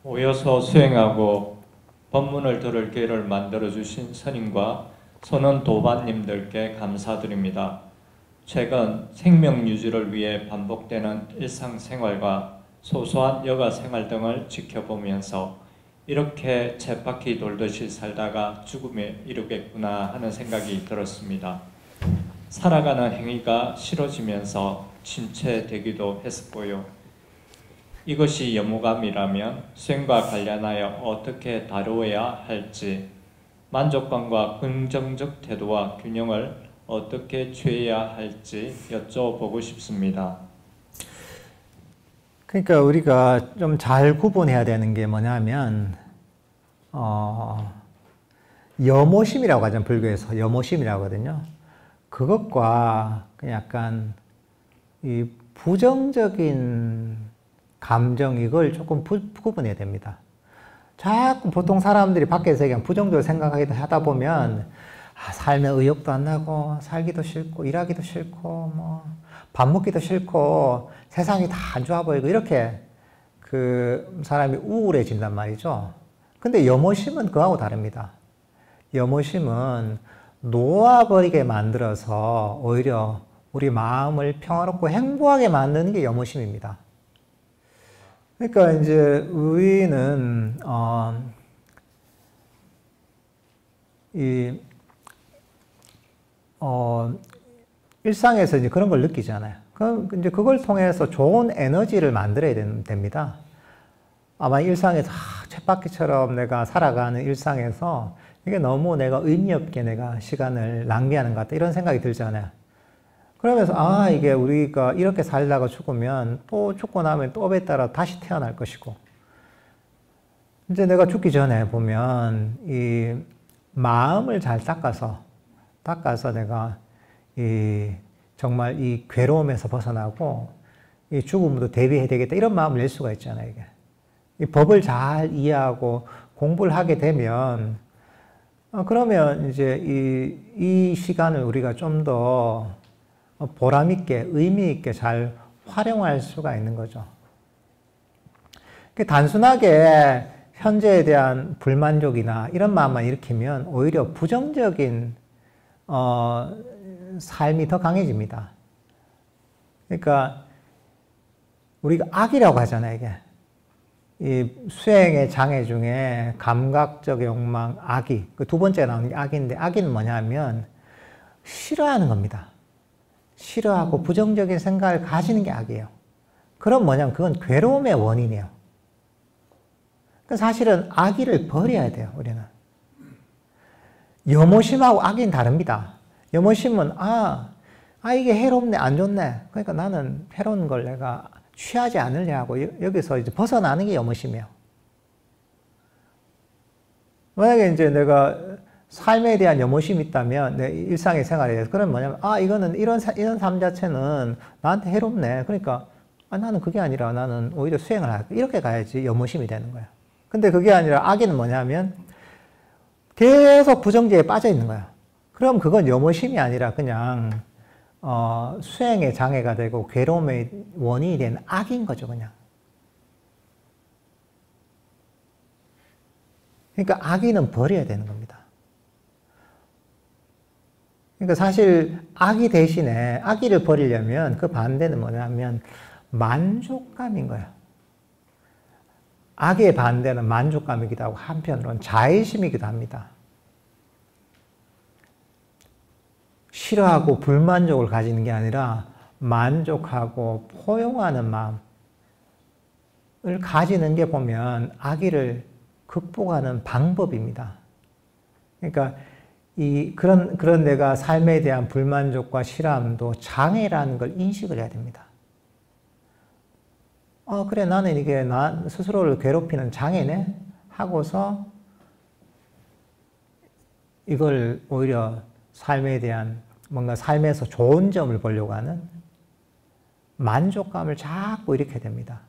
모여서 수행하고 법문을 들을 기회를 만들어주신 스님과 선원 도반님들께 감사드립니다. 최근 생명 유지를 위해 반복되는 일상생활과 소소한 여가생활 등을 지켜보면서 이렇게 쳇바퀴 돌듯이 살다가 죽음에 이르겠구나 하는 생각이 들었습니다. 살아가는 행위가 싫어지면서 침체되기도 했었고요. 이것이 염호감이라면 수행과 관련하여 어떻게 다루어야 할지, 만족감과 긍정적 태도와 균형을 어떻게 취해야 할지 여쭤보고 싶습니다. 그러니까 우리가 좀 잘 구분해야 되는 게 뭐냐면 염오심이라고 하잖아요. 불교에서 염오심이라고 하거든요. 그것과 약간 이 부정적인 감정, 이걸 조금 구분해야 됩니다. 자꾸 보통 사람들이 밖에서 그냥 부정적으로 생각하기도 하다 보면 삶에 의욕도 안 나고 살기도 싫고 일하기도 싫고 뭐 밥 먹기도 싫고 세상이 다 안 좋아 보이고 이렇게 그 사람이 우울해진단 말이죠. 근데 염오심은 그거하고 다릅니다. 염오심은 놓아버리게 만들어서 오히려 우리 마음을 평화롭고 행복하게 만드는 게 염오심입니다. 그러니까 이제 우리는 일상에서 이제 그런 걸 느끼잖아요. 그럼 이제 그걸 통해서 좋은 에너지를 만들어야 됩니다. 아마 일상에서 쳇바퀴처럼 내가 살아가는 일상에서 이게 너무 내가 의미 없게 내가 시간을 낭비하는 것 같다 이런 생각이 들잖아요. 그러면서 이게 우리가 이렇게 살다가 죽으면 또 죽고 나면 또 업에 따라 다시 태어날 것이고, 이제 내가 죽기 전에 보면 이 마음을 잘 닦아서 내가 정말 이 괴로움에서 벗어나고 이 죽음도 대비해야 되겠다 이런 마음을 낼 수가 있잖아요. 이게 이 법을 잘 이해하고 공부를 하게 되면 그러면 이제 이 시간을 우리가 좀 더 보람있게, 의미있게 잘 활용할 수가 있는 거죠. 단순하게 현재에 대한 불만족이나 이런 마음만 일으키면 오히려 부정적인 삶이 더 강해집니다. 그러니까 우리가 악이라고 하잖아요, 이게. 이 수행의 장애 중에 감각적 욕망, 악이, 그 두 번째 나오는 게 악인데, 악은 뭐냐면 싫어하는 겁니다. 싫어하고 부정적인 생각을 가지는 게 악이에요. 그럼 뭐냐면 그건 괴로움의 원인이에요. 사실은 악의를 버려야 돼요, 우리는. 염오심하고 악의는 다릅니다. 염오심은 이게 해롭네, 안 좋네. 그러니까 나는 해로운 걸 내가 취하지 않으려고 여기서 이제 벗어나는 게 염오심이에요. 만약에 이제 내가 삶에 대한 염오심이 있다면 내 일상의 생활에 대해서 그럼 뭐냐면 이거는 이런 삶 자체는 나한테 해롭네. 그러니까 나는 그게 아니라 나는 오히려 수행을 할게. 이렇게 가야지 염오심이 되는 거예요. 근데 그게 아니라 악의는 뭐냐면 계속 부정지에 빠져 있는 거예요. 그럼 그건 염오심이 아니라 그냥 수행의 장애가 되고 괴로움의 원인이 된 악인 거죠, 그냥. 그러니까 악의는 버려야 되는 겁니다. 그러니까 사실 악의 대신에 악의를 버리려면 그 반대는 뭐냐면 만족감인 거예요. 악의 반대는 만족감이기도 하고 한편으로는 자애심이기도 합니다. 싫어하고 불만족을 가지는 게 아니라 만족하고 포용하는 마음을 가지는 게 보면 악의를 극복하는 방법입니다. 그러니까 그런 내가 삶에 대한 불만족과 싫어함도 장애라는 걸 인식을 해야 됩니다. 그래, 나는 이게 나 스스로를 괴롭히는 장애네? 하고서 이걸 오히려 삶에 대한 뭔가 삶에서 좋은 점을 보려고 하는 만족감을 자꾸 일으켜야 됩니다.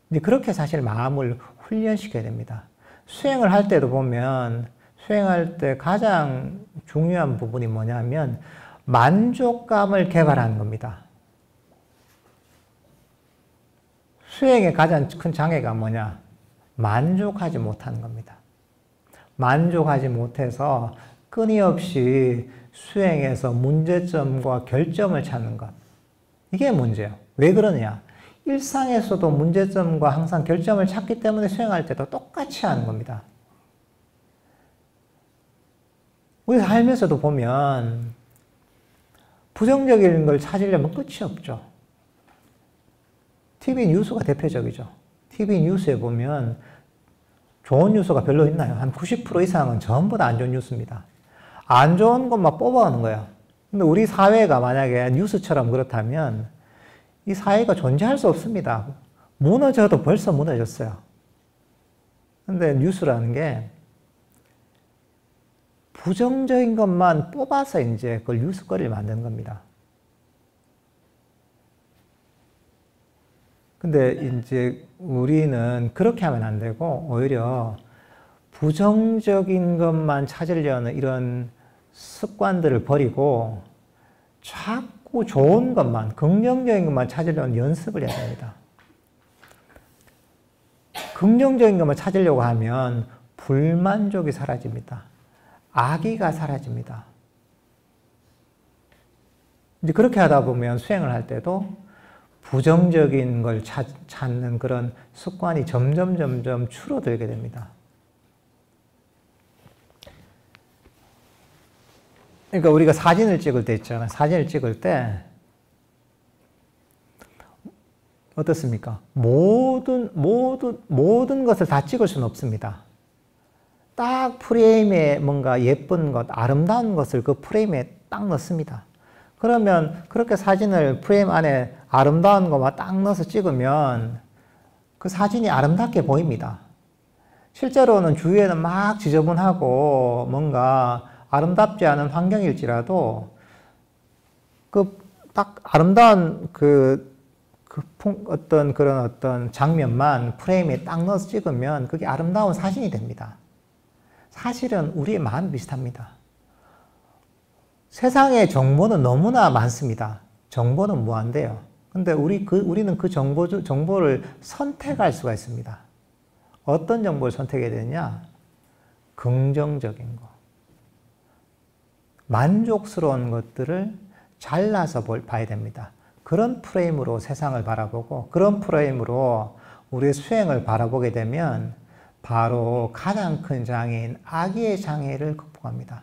근데 그렇게 사실 마음을 훈련시켜야 됩니다. 수행을 할 때도 보면 수행할 때 가장 중요한 부분이 뭐냐면 만족감을 개발하는 겁니다. 수행의 가장 큰 장애가 뭐냐? 만족하지 못하는 겁니다. 만족하지 못해서 끊임없이 수행에서 문제점과 결점을 찾는 것. 이게 문제예요. 왜 그러냐? 일상에서도 문제점과 항상 결점을 찾기 때문에 수행할 때도 똑같이 하는 겁니다. 우리 삶에서도 보면 부정적인 걸 찾으려면 끝이 없죠. TV 뉴스가 대표적이죠. TV 뉴스에 보면 좋은 뉴스가 별로 있나요? 한 90% 이상은 전부 다 안 좋은 뉴스입니다. 안 좋은 것만 뽑아오는 거예요. 근데 우리 사회가 만약에 뉴스처럼 그렇다면 이 사회가 존재할 수 없습니다. 무너져도 벌써 무너졌어요. 근데 뉴스라는 게 부정적인 것만 뽑아서 이제 그걸 뉴스거리를 만드는 겁니다. 근데 이제 우리는 그렇게 하면 안 되고 오히려 부정적인 것만 찾으려는 이런 습관들을 버리고 자꾸 좋은 것만, 긍정적인 것만 찾으려는 연습을 해야 됩니다. 긍정적인 것만 찾으려고 하면 불만족이 사라집니다. 악의가 사라집니다. 이제 그렇게 하다 보면 수행을 할 때도 부정적인 걸 찾는 그런 습관이 점점 줄어들게 됩니다. 그러니까 우리가 사진을 찍을 때 있잖아요. 사진을 찍을 때 어떻습니까? 모든 것을 다 찍을 수는 없습니다. 딱 프레임에 뭔가 예쁜 것, 아름다운 것을 그 프레임에 딱 넣습니다. 그러면 그렇게 사진을 프레임 안에 아름다운 것만 딱 넣어서 찍으면 그 사진이 아름답게 보입니다. 실제로는 주위에는 막 지저분하고 뭔가 아름답지 않은 환경일지라도 그 딱 아름다운 어떤 장면만 프레임에 딱 넣어서 찍으면 그게 아름다운 사진이 됩니다. 사실은 우리의 마음이 비슷합니다. 세상에 정보는 너무나 많습니다. 정보는 무한대요. 근데 우리는 그 정보를 선택할 수가 있습니다. 어떤 정보를 선택해야 되느냐? 긍정적인 거. 만족스러운 것들을 잘라서 봐야 됩니다. 그런 프레임으로 세상을 바라보고 그런 프레임으로 우리의 수행을 바라보게 되면 바로 가장 큰 장애인 악의의 장애를 극복합니다.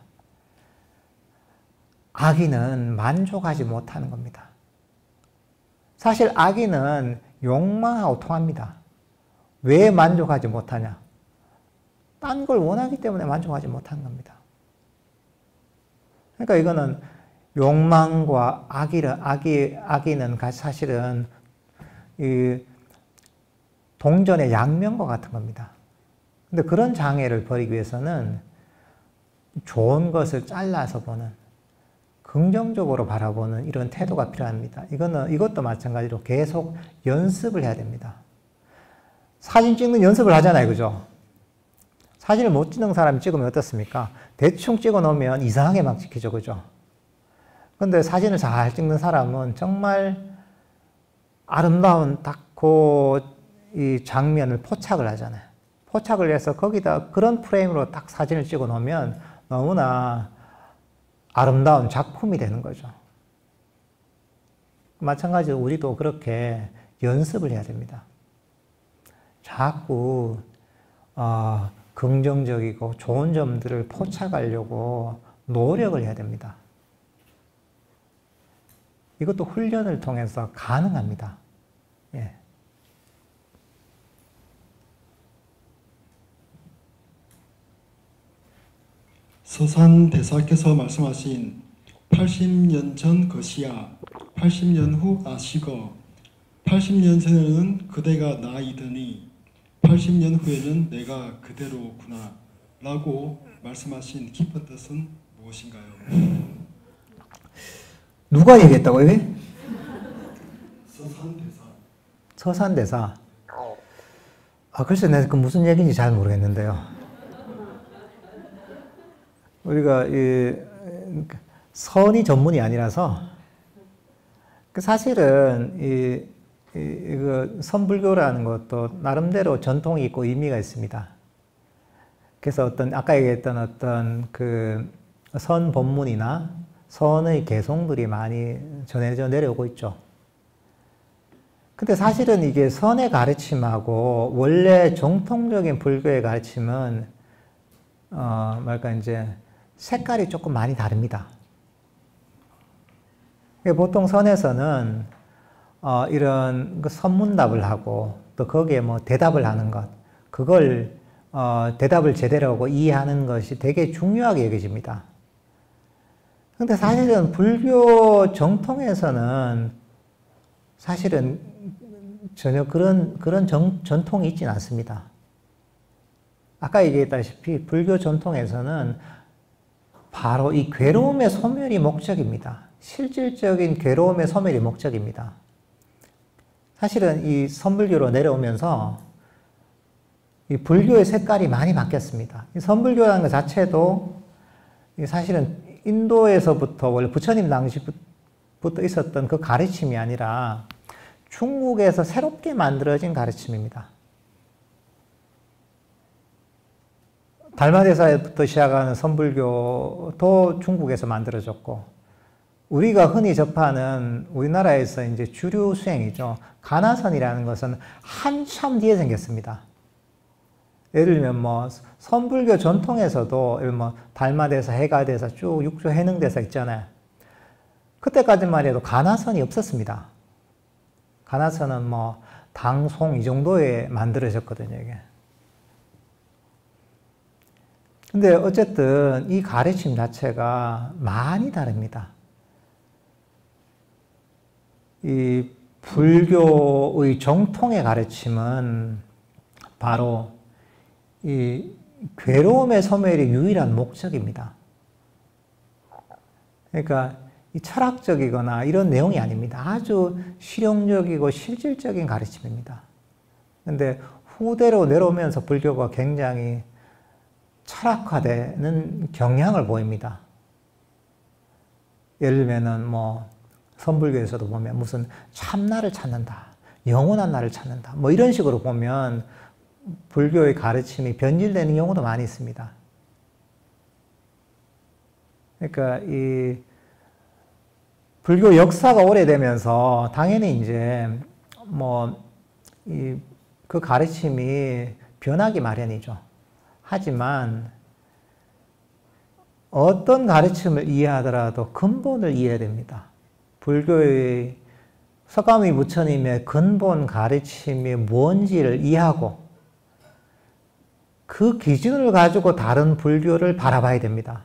악의는 만족하지 못하는 겁니다. 사실 악의는 욕망하고 통합니다. 왜 만족하지 못하냐? 딴 걸 원하기 때문에 만족하지 못하는 겁니다. 그러니까 이거는 욕망과 악의는 사실은 이 동전의 양면과 같은 겁니다. 근데 그런 장애를 버리기 위해서는 좋은 것을 잘라서 보는, 긍정적으로 바라보는 이런 태도가 필요합니다. 이것도 마찬가지로 계속 연습을 해야 됩니다. 사진 찍는 연습을 하잖아요. 그죠? 사진을 못 찍는 사람이 찍으면 어떻습니까? 대충 찍어 놓으면 이상하게 막 찍히죠. 그죠? 근데 사진을 잘 찍는 사람은 정말 아름다운 딱 이 장면을 포착을 하잖아요. 포착을 해서 거기다 그런 프레임으로 딱 사진을 찍어 놓으면 너무나 아름다운 작품이 되는 거죠. 마찬가지로 우리도 그렇게 연습을 해야 됩니다. 자꾸 긍정적이고 좋은 점들을 포착하려고 노력을 해야 됩니다. 이것도 훈련을 통해서 가능합니다. 예. 서산대사께서 말씀하신 80년 전 것이야 80년 후 아시거 80년 전에는 그대가 나이더니 80년 후에는 내가 그대로구나 라고 말씀하신 깊은 뜻은 무엇인가요? 누가 얘기했다고요? 이게? 서산대사. 서산대사. 글쎄 내가 그 무슨 얘기인지 잘 모르겠는데요. 우리가 선이 전문이 아니라서 사실은 이거 선불교라는 것도 나름대로 전통이 있고 의미가 있습니다. 그래서 아까 얘기했던 어떤 그 선 본문이나 선의 개송들이 많이 전해져 내려오고 있죠. 근데 사실은 이게 선의 가르침하고 원래 정통적인 불교의 가르침은 뭐랄까 이제 색깔이 조금 많이 다릅니다. 보통 선에서는 이런 선문답을 하고 또 거기에 뭐 대답을 하는 것, 그걸 대답을 제대로 하고 이해하는 것이 되게 중요하게 여겨집니다. 근데 사실은 불교 정통에서는 사실은 전혀 그런 전통이 있지는 않습니다. 아까 얘기했다시피 불교 전통에서는 바로 이 괴로움의 소멸이 목적입니다. 실질적인 괴로움의 소멸이 목적입니다. 사실은 이 선불교로 내려오면서 이 불교의 색깔이 많이 바뀌었습니다. 이 선불교라는 것 자체도 사실은 인도에서부터 원래 부처님 당시부터 있었던 그 가르침이 아니라 중국에서 새롭게 만들어진 가르침입니다. 달마대사부터 시작하는 선불교도 중국에서 만들어졌고, 우리가 흔히 접하는 우리나라에서 이제 주류 수행이죠. 가나선이라는 것은 한참 뒤에 생겼습니다. 예를 들면 뭐 선불교 전통에서도 뭐 달마대사, 해가대사, 쭉 육조 해능대사 있잖아요. 그때까지만 해도 가나선이 없었습니다. 가나선은 뭐 당송 이 정도에 만들어졌거든요, 이게. 근데 어쨌든 이 가르침 자체가 많이 다릅니다. 이 불교의 정통의 가르침은 바로 이 괴로움의 소멸이 유일한 목적입니다. 그러니까 이 철학적이거나 이런 내용이 아닙니다. 아주 실용적이고 실질적인 가르침입니다. 근데 후대로 내려오면서 불교가 굉장히 철학화되는 경향을 보입니다. 예를 들면은 뭐 선불교에서도 보면 무슨 참나를 찾는다, 영원한 나를 찾는다, 뭐 이런 식으로 보면 불교의 가르침이 변질되는 경우도 많이 있습니다. 그러니까 이 불교 역사가 오래되면서 당연히 이제 뭐 그 가르침이 변하기 마련이죠. 하지만 어떤 가르침을 이해하더라도 근본을 이해해야 됩니다. 불교의 석가모니 부처님의 근본 가르침이 뭔지를 이해하고 그 기준을 가지고 다른 불교를 바라봐야 됩니다.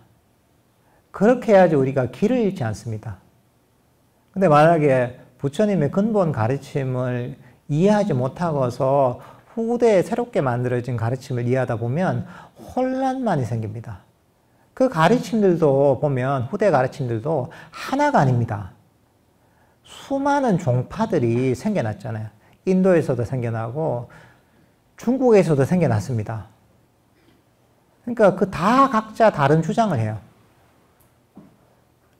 그렇게 해야지 우리가 길을 잃지 않습니다. 근데 만약에 부처님의 근본 가르침을 이해하지 못하고서 후대에 새롭게 만들어진 가르침을 이해하다 보면 혼란만이 생깁니다. 그 가르침들도 보면 후대 가르침들도 하나가 아닙니다. 수많은 종파들이 생겨났잖아요. 인도에서도 생겨나고 중국에서도 생겨났습니다. 그러니까 그 다 각자 다른 주장을 해요.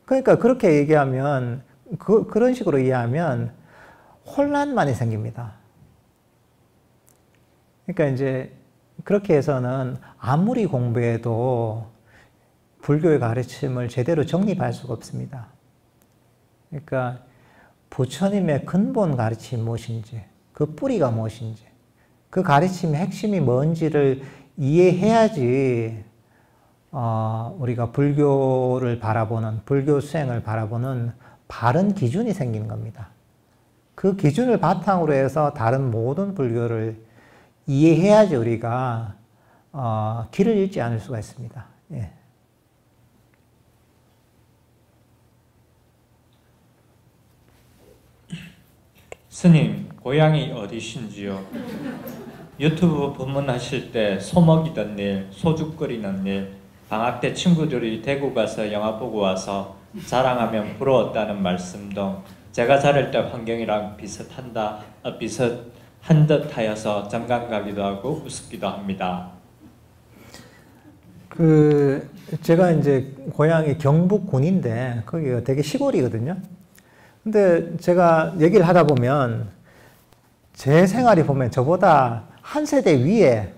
그러니까 그렇게 얘기하면 그런 식으로 이해하면 혼란만이 생깁니다. 그러니까 이제 그렇게 해서는 아무리 공부해도 불교의 가르침을 제대로 정립할 수가 없습니다. 그러니까 부처님의 근본 가르침이 무엇인지, 그 뿌리가 무엇인지, 그 가르침의 핵심이 뭔지를 이해해야지 우리가 불교를 바라보는, 불교 수행을 바라보는 바른 기준이 생기는 겁니다. 그 기준을 바탕으로 해서 다른 모든 불교를 이해해야지 우리가 길을 잃지 않을 수가 있습니다. 예. 스님, 고향이 어디신지요? 유튜브 법문하실 때 소먹이던 일, 소주 끓이는 일, 방학 때 친구들이 대구 가서 영화 보고 와서 자랑하면 부러웠다는 말씀 등 제가 자랄 때 환경이랑 비슷한 듯 하여서 정감 가기도 하고 우습기도 합니다. 제가 이제 고향이 경북군인데 거기가 되게 시골이거든요. 근데 제가 얘기를 하다 보면 제 생활이 보면 저보다 한 세대 위에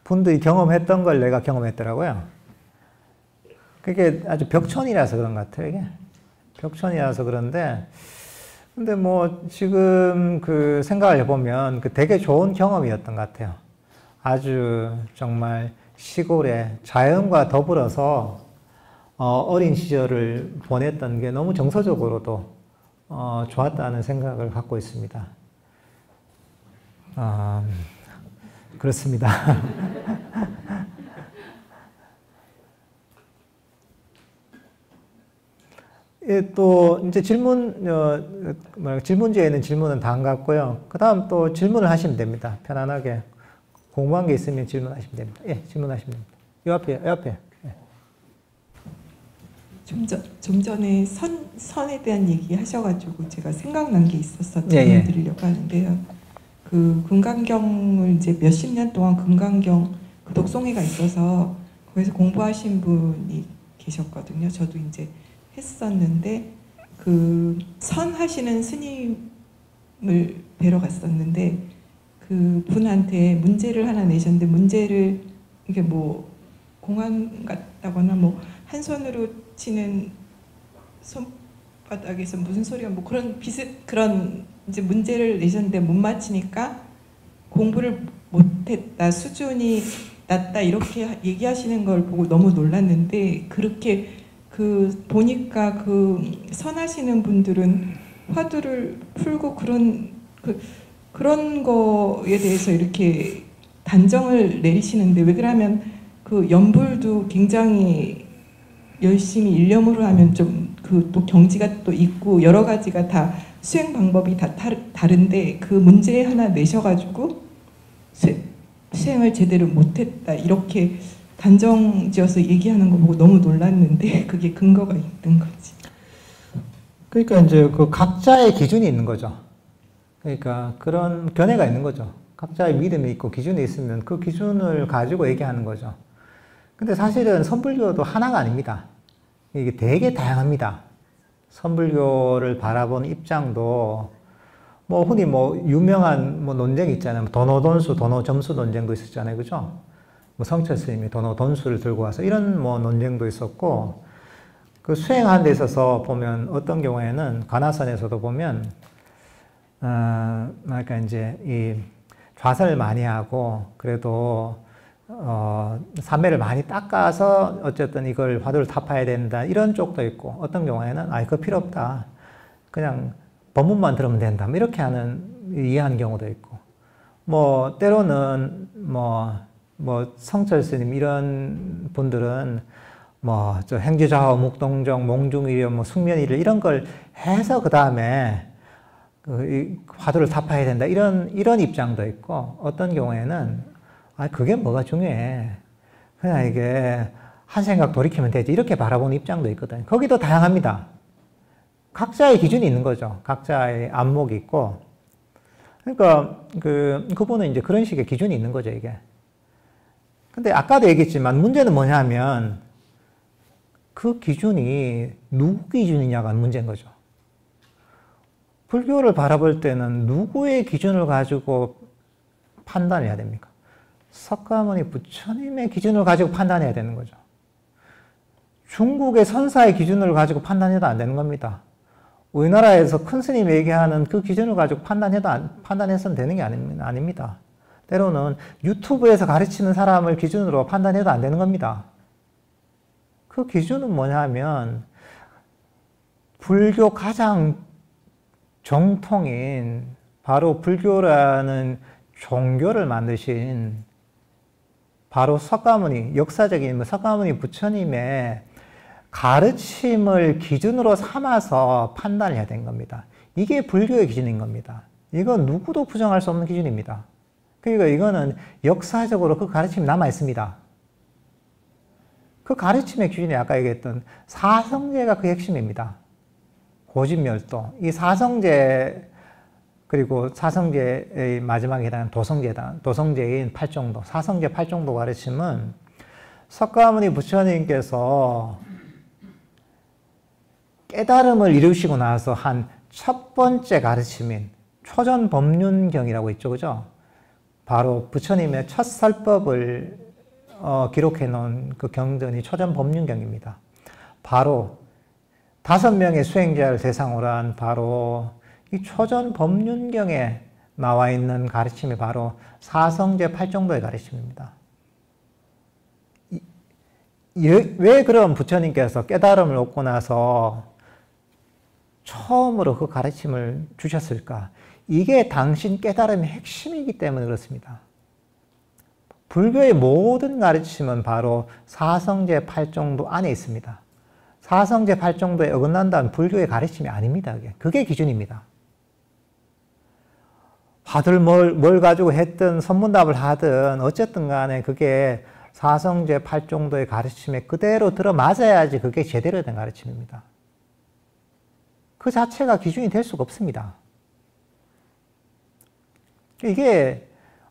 분들이 경험했던 걸 내가 경험했더라고요. 그게 아주 벽촌이라서 그런 것 같아요, 이게. 벽촌이라서 그런데, 근데 뭐 지금 그 생각을 해보면 그 되게 좋은 경험이었던 것 같아요. 아주 정말 시골에 자연과 더불어서 어린 시절을 보냈던 게 너무 정서적으로도 좋았다는 생각을 갖고 있습니다. 그렇습니다. 예, 또 이제 질문지에 있는 질문은 다 한 것 같고요. 그 다음 또 질문을 하시면 됩니다. 편안하게 궁금한 게 있으면 질문하시면 됩니다. 예, 질문하시면 됩니다. 요 앞에. 예. 좀 전에 선에 대한 얘기 하셔가지고 제가 생각난 게 있어서 예, 질문 드리려고 하는데요. 그 금강경을 이제 몇십 년 동안 금강경 그 독송회가 있어서 거기서 공부하신 분이 계셨거든요. 저도 이제 했었는데 그 선하시는 스님을 뵈러 갔었는데 그 분한테 문제를 하나 내셨는데 문제를 이게 뭐 공안 같다거나 뭐 한 손으로 치는 손바닥에서 무슨 소리가 뭐 그런 이제 문제를 내셨는데 못 맞히니까 공부를 못했다, 수준이 낮다 이렇게 얘기하시는 걸 보고 너무 놀랐는데 그렇게 그 보니까 그 선하시는 분들은 화두를 풀고 그런 거에 대해서 이렇게 단정을 내리시는데 왜 그러면 그 연불도 굉장히 열심히 일념으로 하면 좀 그 또 경지가 또 있고 여러 가지가 다 수행 방법이 다 다른데 그 문제 하나 내셔가지고 수행을 제대로 못했다 이렇게 단정지어서 얘기하는 거 보고 너무 놀랐는데 그게 근거가 있는 거지. 그러니까 이제 그 각자의 기준이 있는 거죠. 그러니까 그런 견해가 있는 거죠. 각자의 믿음이 있고 기준이 있으면 그 기준을 가지고 얘기하는 거죠. 근데 사실은 선불교도 하나가 아닙니다. 이게 되게 다양합니다. 선불교를 바라보는 입장도 뭐 흔히 뭐 유명한 뭐 논쟁이 있잖아요. 도노돈수, 도노점수 논쟁도 있었잖아요. 그죠? 뭐 성철 스님이 도노돈수를 들고 와서 이런 뭐 논쟁도 있었고 그 수행하는 데 있어서 보면 어떤 경우에는 관화선에서도 보면 그러니까 이제 이 좌선을 많이 하고 그래도 삼매를 많이 닦아서 어쨌든 이걸 화두를 타파해야 된다 이런 쪽도 있고 어떤 경우에는 그거 필요 없다 그냥 법문만 들으면 된다 이렇게 이해하는 경우도 있고 뭐 때로는 뭐 성철 스님 이런 분들은 뭐 저 행주좌우 묵동정 몽중이려 뭐 숙면이려 이런 걸 해서 그 다음에 화두를 타파해야 된다 이런 입장도 있고 어떤 경우에는 그게 뭐가 중요해. 그냥 이게 한 생각 돌이키면 되지. 이렇게 바라보는 입장도 있거든요. 거기도 다양합니다. 각자의 기준이 있는 거죠. 각자의 안목이 있고. 그러니까 그분은 이제 그런 식의 기준이 있는 거죠, 이게. 근데 아까도 얘기했지만 문제는 뭐냐면 그 기준이 누구 기준이냐가 문제인 거죠. 불교를 바라볼 때는 누구의 기준을 가지고 판단해야 됩니까? 석가모니 부처님의 기준을 가지고 판단해야 되는 거죠. 중국의 선사의 기준을 가지고 판단해도 안 되는 겁니다. 우리나라에서 큰 스님이 얘기하는 그 기준을 가지고 판단해서는 되는 게 아닙니다. 때로는 유튜브에서 가르치는 사람을 기준으로 판단해도 안 되는 겁니다. 그 기준은 뭐냐면 불교 가장 정통인 바로 불교라는 종교를 만드신 바로 석가모니, 역사적인 석가모니 부처님의 가르침을 기준으로 삼아서 판단을 해야 되는 겁니다. 이게 불교의 기준인 겁니다. 이건 누구도 부정할 수 없는 기준입니다. 그러니까 이거는 역사적으로 그 가르침이 남아 있습니다. 그 가르침의 기준이 아까 얘기했던 사성제가 그 핵심입니다. 고집멸도. 이 사성제 그리고 사성제의 마지막에 해당하는 도성제인 팔정도, 사성제 팔정도 가르침은 석가모니 부처님께서 깨달음을 이루시고 나서 한 첫 번째 가르침인 초전법륜경이라고 있죠, 그죠? 바로 부처님의 첫 설법을 기록해 놓은 그 경전이 초전법륜경입니다. 바로 5명의 수행자를 대상으로 한 바로 이 초전법륜경에 나와 있는 가르침이 바로 사성제 팔정도의 가르침입니다. 왜 그럼 부처님께서 깨달음을 얻고 나서 처음으로 그 가르침을 주셨을까? 이게 당신 깨달음의 핵심이기 때문에 그렇습니다. 불교의 모든 가르침은 바로 사성제 팔정도 안에 있습니다. 사성제 팔정도에 어긋난다면 불교의 가르침이 아닙니다. 그게 기준입니다. 다들 뭘 가지고 했든 선문답을 하든 어쨌든 간에 그게 사성제 팔정도의 가르침에 그대로 들어맞아야지 그게 제대로 된 가르침입니다. 그 자체가 기준이 될 수가 없습니다. 이게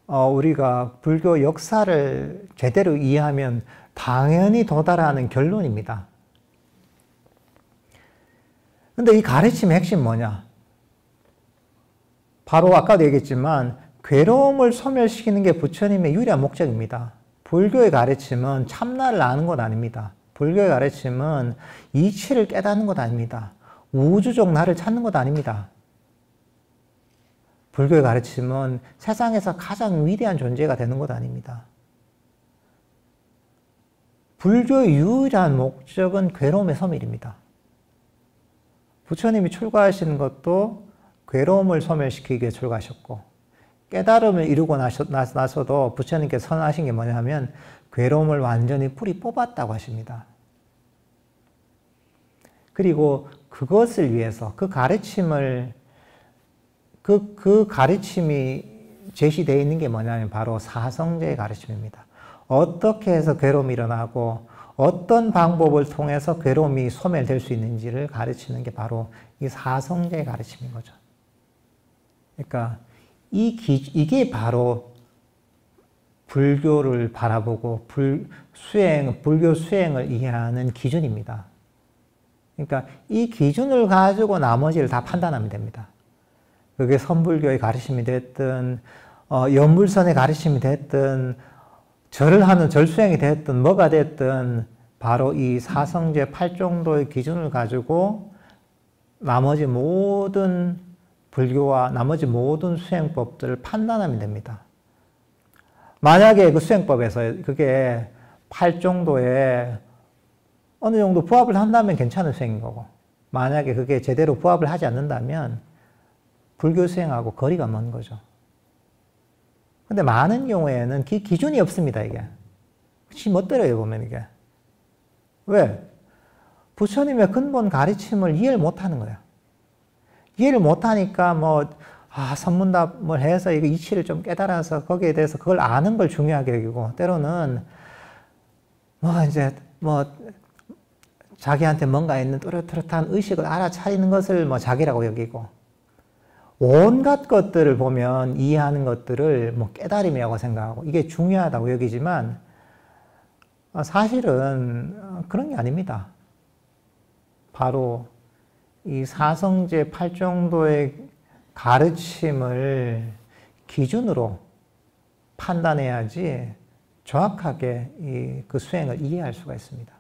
우리가 불교 역사를 제대로 이해하면 당연히 도달하는 결론입니다. 근데 이 가르침의 핵심은 뭐냐? 바로 아까도 얘기했지만 괴로움을 소멸시키는 게 부처님의 유일한 목적입니다. 불교의 가르침은 참나를 아는 것 아닙니다. 불교의 가르침은 이치를 깨닫는 것 아닙니다. 우주적 나를 찾는 것 아닙니다. 불교의 가르침은 세상에서 가장 위대한 존재가 되는 것 아닙니다. 불교의 유일한 목적은 괴로움의 소멸입니다. 부처님이 출가하시는 것도 괴로움을 소멸시키기 위해 출가하셨고 깨달음을 이루고 나서도 부처님께서 선하신 게 뭐냐면 괴로움을 완전히 뿌리 뽑았다고 하십니다. 그리고 그것을 위해서 그 가르침이 제시되어 있는 게 뭐냐면 바로 사성제의 가르침입니다. 어떻게 해서 괴로움이 일어나고 어떤 방법을 통해서 괴로움이 소멸될 수 있는지를 가르치는 게 바로 이 사성제의 가르침인 거죠. 그러니까 이게 바로 불교를 바라보고 불교 수행을 이해하는 기준입니다. 그러니까 이 기준을 가지고 나머지를 다 판단하면 됩니다. 그게 선불교의 가르침이 됐든 연불선의 가르침이 됐든 절을 하는 절수행이 됐든 뭐가 됐든 바로 이 사성제 팔정도의 기준을 가지고 나머지 모든 불교와 나머지 모든 수행법들을 판단하면 됩니다. 만약에 그 수행법에서 그게 팔정도에 어느 정도 부합을 한다면 괜찮은 수행인 거고 만약에 그게 제대로 부합을 하지 않는다면 불교 수행하고 거리가 먼 거죠. 근데 많은 경우에는 기준이 없습니다, 이게. 지 멋대로요, 보면 이게. 왜? 부처님의 근본 가르침을 이해를 못 하는 거예요. 이해를 못 하니까 선문답을 해서 이거 이치를 좀 깨달아서 거기에 대해서 그걸 아는 걸 중요하게 여기고, 때로는 자기한테 뭔가 있는 또렷또렷한 의식을 알아차리는 것을 자기라고 여기고, 온갖 것들을 보면 이해하는 것들을 깨달음이라고 생각하고 이게 중요하다고 여기지만 사실은 그런 게 아닙니다. 바로 이 사성제 팔정도의 가르침을 기준으로 판단해야지 정확하게 그 수행을 이해할 수가 있습니다.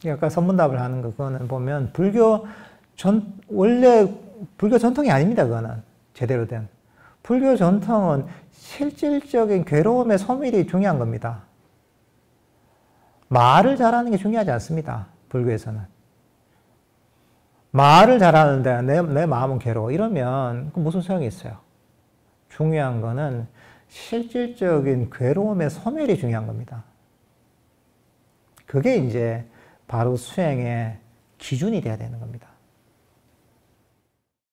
아까 선문답을 하는 거 그거는 보면 원래 불교 전통이 아닙니다. 그거는 제대로 된 불교 전통은 실질적인 괴로움의 소멸이 중요한 겁니다. 말을 잘하는 게 중요하지 않습니다. 불교에서는 말을 잘하는데 내 마음은 괴로워 이러면 무슨 소용이 있어요? 중요한 거는 실질적인 괴로움의 소멸이 중요한 겁니다. 그게 이제 바로 수행의 기준이 돼야 되는 겁니다.